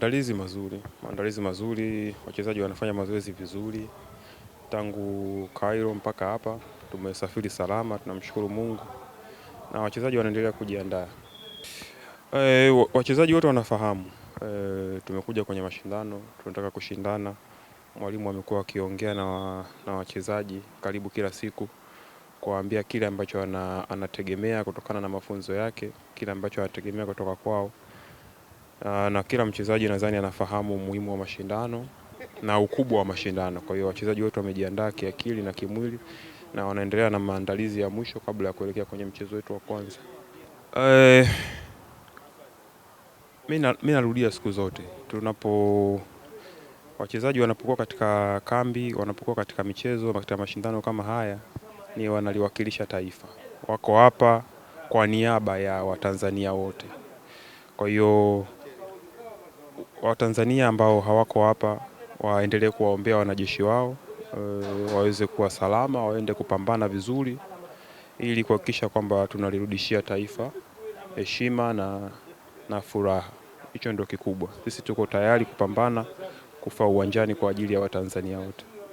Maandalizi mazuri, wachezaji wanafanya mazoezi vizuri. Tangu Cairo mpaka hapa, tumesafiri salama, tunamshukuru Mungu. Na wachezaji wanaendelea kujiandaa. Wachezaji wote wanafahamu. Tumekuja kwenye mashindano, tunataka kushindana. Mwalimu amekuwa akiongea na wachezaji karibu kila siku. Kuwaambia kile ambacho anategemea kutokana na mafunzo yake, kile ambacho anategemea kutoka kwao. Na kila mchezaji nadhani anafahamu umuhimu wa mashindano na ukubwa wa mashindano. Kwa hiyo wachezaji wetu wamejiandaa kiakili na kimwili na wanaendelea na maandalizi ya mwisho kabla ya kuelekea kwenye mchezo wetu wa kwanza. Mimi narudia siku zote. Wachezaji wanapokuwa katika kambi, wanapokuwa katika michezo, katika mashindano kama haya, ni wanaliwakilisha taifa. Wako hapa kwa niaba ya Watanzania wote. Kwa hiyo Watanzania ambao hawako hapa waendelee kuwaombea wanajeshi wao, waweze kuwa salama, waende kupambana vizuri ili kuhakikisha kwamba tunalirudishia taifa heshima na furaha. Hicho ndio kikubwa. Sisi tuko tayari kupambana, kufa uwanjani kwa ajili ya Watanzania wote.